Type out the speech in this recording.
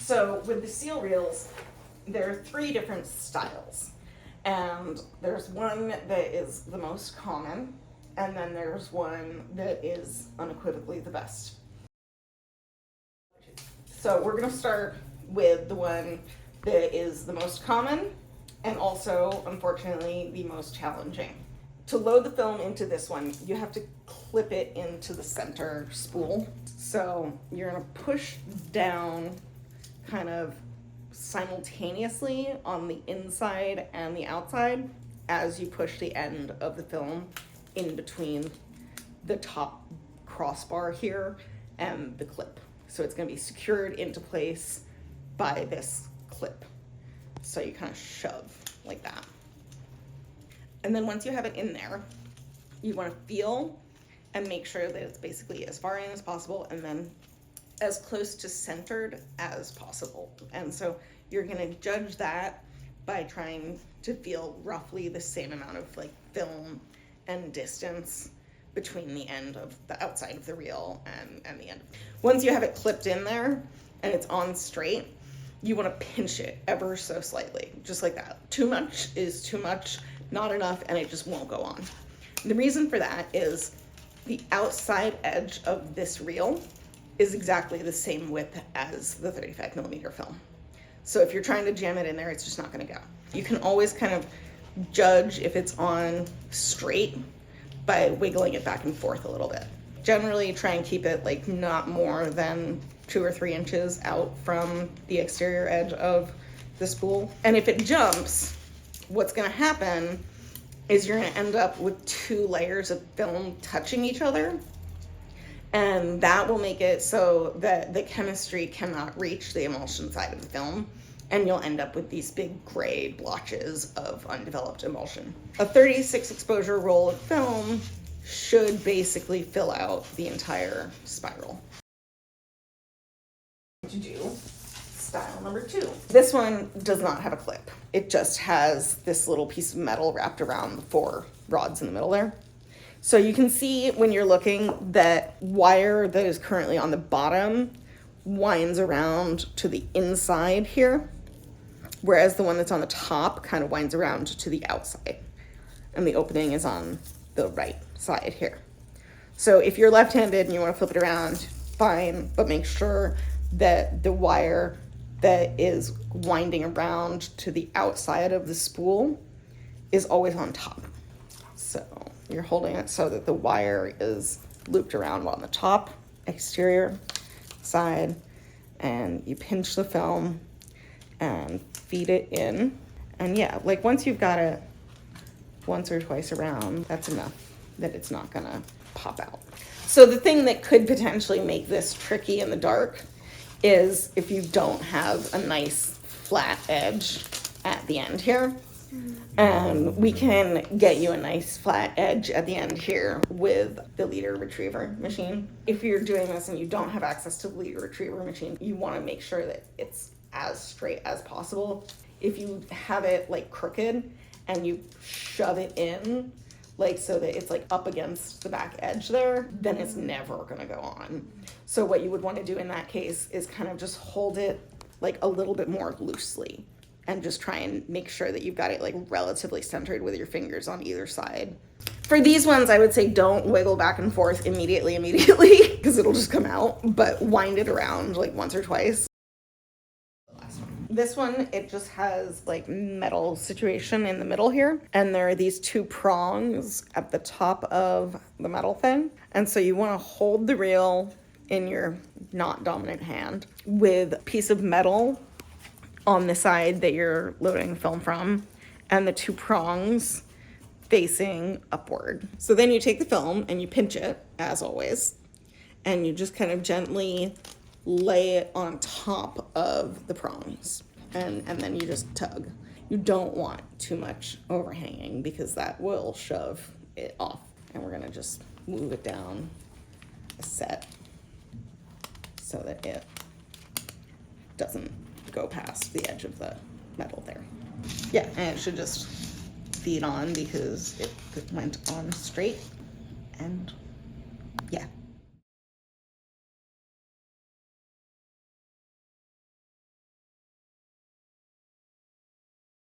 So with the seal reels, there are 3 different styles. And there's one that is the most common, and then there's one that is unequivocally the best. So we're gonna start with the one that is the most common and also, unfortunately, the most challenging. To load the film into this one, you have to clip it into the center spool. So you're gonna push down kind of simultaneously on the inside and the outside as you push the end of the film in between the top crossbar here and the clip. So it's going to be secured into place by this clip. So you kind of shove like that. And then once you have it in there, you want to feel and make sure that it's basically as far in as possible and then as close to centered as possible. And so you're gonna judge that by trying to feel roughly the same amount of like film and distance between the end of the outside of the reel and the end. Once you have it clipped in there and it's on straight, you wanna pinch it ever so slightly, just like that. Too much is too much, not enough, and it just won't go on. The reason for that is the outside edge of this reel is exactly the same width as the 35mm film. So if you're trying to jam it in there, it's just not gonna go. You can always kind of judge if it's on straight by wiggling it back and forth a little bit. Generally try and keep it like not more than 2 or 3 inches out from the exterior edge of the spool. And if it jumps, what's gonna happen is you're gonna end up with 2 layers of film touching each other. And that will make it so that the chemistry cannot reach the emulsion side of the film, and you'll end up with these big gray blotches of undeveloped emulsion. A 36 exposure roll of film should basically fill out the entire spiral. To do style number 2. This one does not have a clip. It just has this little piece of metal wrapped around the 4 rods in the middle there. So you can see when you're looking that wire that is currently on the bottom winds around to the inside here, whereas the one that's on the top kind of winds around to the outside. And the opening is on the right side here. So if you're left-handed and you want to flip it around, fine, but make sure that the wire that is winding around to the outside of the spool is always on top. So you're holding it so that the wire is looped around on the top, exterior, side, and you pinch the film and feed it in. And yeah, like once you've got it once or twice around, that's enough that it's not gonna pop out. So the thing that could potentially make this tricky in the dark is if you don't have a nice flat edge at the end here. And we can get you a nice flat edge at the end here with the leader retriever machine. If you're doing this and you don't have access to the leader retriever machine, you want to make sure that it's as straight as possible. If you have it like crooked and you shove it in, like so that it's like up against the back edge there, then it's never gonna go on. So what you would want to do in that case is kind of just hold it like a little bit more loosely and just try and make sure that you've got it like relatively centered with your fingers on either side. For these ones, I would say don't wiggle back and forth immediately, because it'll just come out, but wind it around like once or twice. This one, it just has like metal situation in the middle here. And there are these 2 prongs at the top of the metal thing. And so you want to hold the reel in your not dominant hand with a piece of metal on the side that you're loading the film from, and the 2 prongs facing upward. So then you take the film and you pinch it, as always, and you just kind of gently lay it on top of the prongs, and then you just tug. You don't want too much overhanging because that will shove it off. And we're gonna just move it down a set so that it doesn't go past the edge of the metal there. Yeah, and it should just feed on because it went on straight and